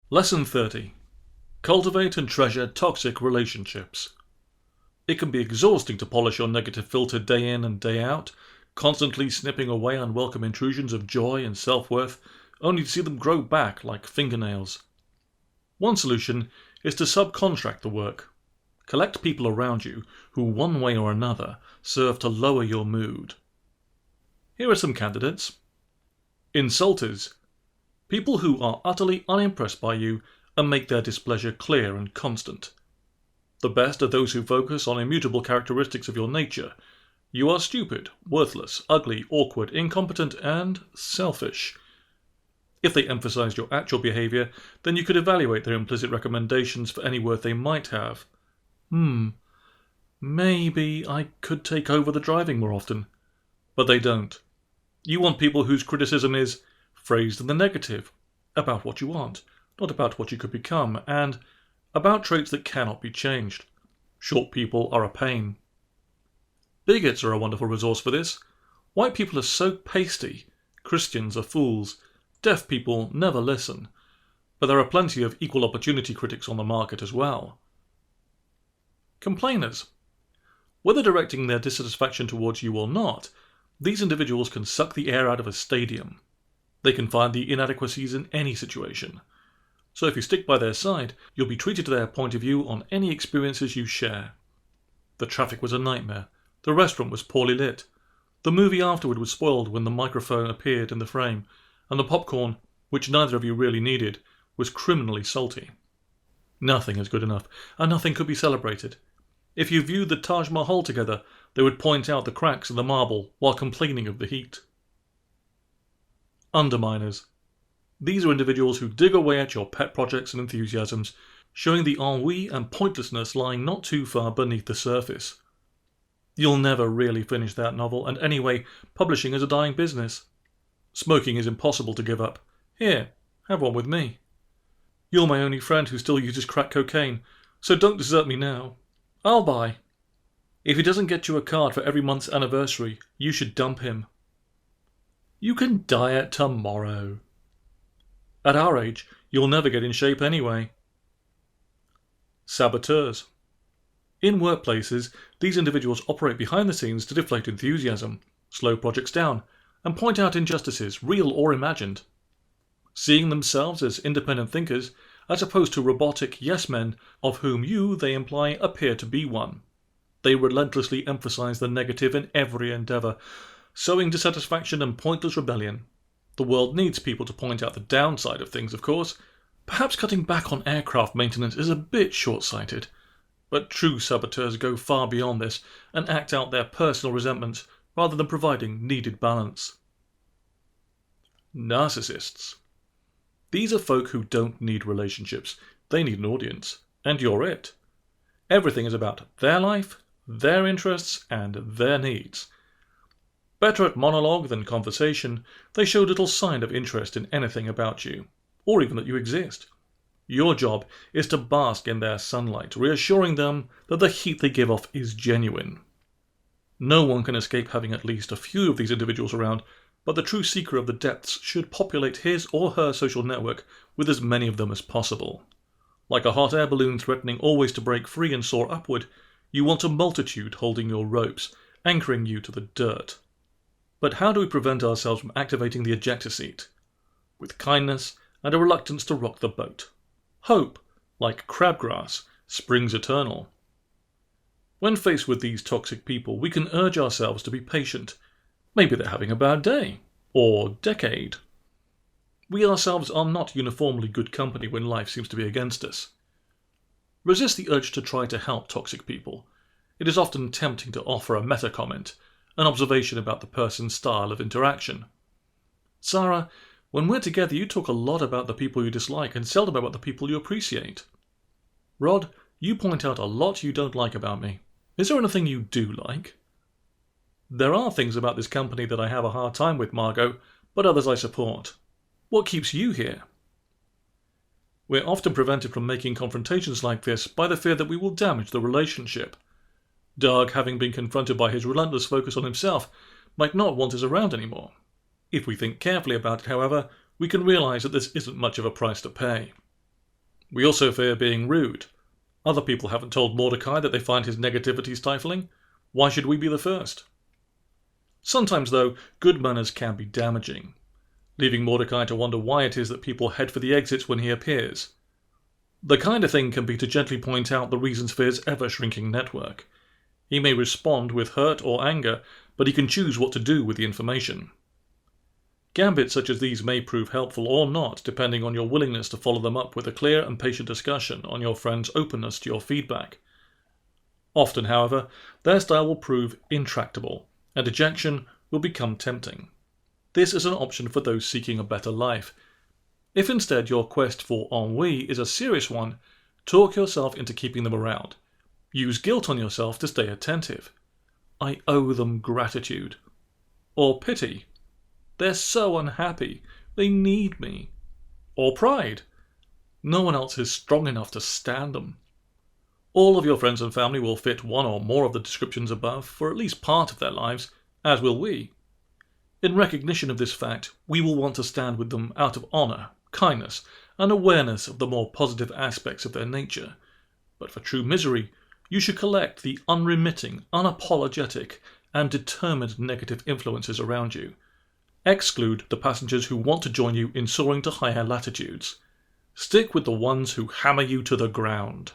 Lesson 30. Cultivate and treasure toxic relationships. It can be exhausting to polish your negative filter day in and day out, constantly snipping away unwelcome intrusions of joy and self-worth, only to see them grow back like fingernails. One solution is to subcontract the work. Collect people around you who, one way or another, serve to lower your mood. Here are some candidates. Insulters. People who are utterly unimpressed by you and make their displeasure clear and constant. The best are those who focus on immutable characteristics of your nature. You are stupid, worthless, ugly, awkward, incompetent, and selfish. If they emphasize your actual behavior, then you could evaluate their implicit recommendations for any worth they might have. Maybe I could take over the driving more often. But they don't. You want people whose criticism is phrased in the negative, about what you want, not about what you could become, and about traits that cannot be changed. Short people are a pain. Bigots are a wonderful resource for this. White people are so pasty. Christians are fools. Deaf people never listen. But there are plenty of equal opportunity critics on the market as well. Complainers. Whether directing their dissatisfaction towards you or not, these individuals can suck the air out of a stadium. They can find the inadequacies in any situation. So if you stick by their side, you'll be treated to their point of view on any experiences you share. The traffic was a nightmare. The restaurant was poorly lit. The movie afterward was spoiled when the microphone appeared in the frame, and the popcorn, which neither of you really needed, was criminally salty. Nothing is good enough, and nothing could be celebrated. If you viewed the Taj Mahal together, they would point out the cracks in the marble while complaining of the heat. Underminers. These are individuals who dig away at your pet projects and enthusiasms, showing the ennui and pointlessness lying not too far beneath the surface. You'll never really finish that novel, and anyway, publishing is a dying business. Smoking is impossible to give up. Here, have one with me. You're my only friend who still uses crack cocaine, so don't desert me now. I'll buy. If he doesn't get you a card for every month's anniversary, you should dump him. You can diet tomorrow. At our age, you'll never get in shape anyway. Saboteurs. In workplaces, these individuals operate behind the scenes to deflate enthusiasm, slow projects down, and point out injustices, real or imagined. Seeing themselves as independent thinkers, as opposed to robotic yes-men of whom you, they imply, appear to be one. They relentlessly emphasize the negative in every endeavor, sowing dissatisfaction and pointless rebellion. The world needs people to point out the downside of things, of course. Perhaps cutting back on aircraft maintenance is a bit short-sighted, but true saboteurs go far beyond this and act out their personal resentments rather than providing needed balance. Narcissists. These are folk who don't need relationships, they need an audience, and you're it. Everything is about their life, their interests, and their needs. Better at monologue than conversation, they show little sign of interest in anything about you, or even that you exist. Your job is to bask in their sunlight, reassuring them that the heat they give off is genuine. No one can escape having at least a few of these individuals around, but the true seeker of the depths should populate his or her social network with as many of them as possible. Like a hot air balloon threatening always to break free and soar upward, you want a multitude holding your ropes, anchoring you to the dirt. But how do we prevent ourselves from activating the ejector seat? With kindness and a reluctance to rock the boat. Hope, like crabgrass, springs eternal. When faced with these toxic people, we can urge ourselves to be patient. Maybe they're having a bad day, or decade. We ourselves are not uniformly good company when life seems to be against us. Resist the urge to try to help toxic people. It is often tempting to offer a meta-comment, an observation about the person's style of interaction. Sarah, when we're together you talk a lot about the people you dislike and seldom about the people you appreciate. Rod, you point out a lot you don't like about me. Is there anything you do like? There are things about this company that I have a hard time with, Margot, but others I support. What keeps you here? We're often prevented from making confrontations like this by the fear that we will damage the relationship. Doug, having been confronted by his relentless focus on himself, might not want us around anymore. If we think carefully about it, however, we can realize that this isn't much of a price to pay. We also fear being rude. Other people haven't told Mordecai that they find his negativity stifling. Why should we be the first? Sometimes, though, good manners can be damaging, leaving Mordecai to wonder why it is that people head for the exits when he appears. The kind of thing can be to gently point out the reasons for his ever-shrinking network. He may respond with hurt or anger, but he can choose what to do with the information. Gambits such as these may prove helpful or not, depending on your willingness to follow them up with a clear and patient discussion on your friend's openness to your feedback. Often, however, their style will prove intractable, and dejection will become tempting. This is an option for those seeking a better life. If instead your quest for ennui is a serious one, talk yourself into keeping them around. Use guilt on yourself to stay attentive. I owe them gratitude. Or pity. They're so unhappy. They need me. Or pride. No one else is strong enough to stand them. All of your friends and family will fit one or more of the descriptions above for at least part of their lives, as will we. In recognition of this fact, we will want to stand with them out of honor, kindness, and awareness of the more positive aspects of their nature. But for true misery, you should collect the unremitting, unapologetic, and determined negative influences around you. Exclude the passengers who want to join you in soaring to higher latitudes. Stick with the ones who hammer you to the ground.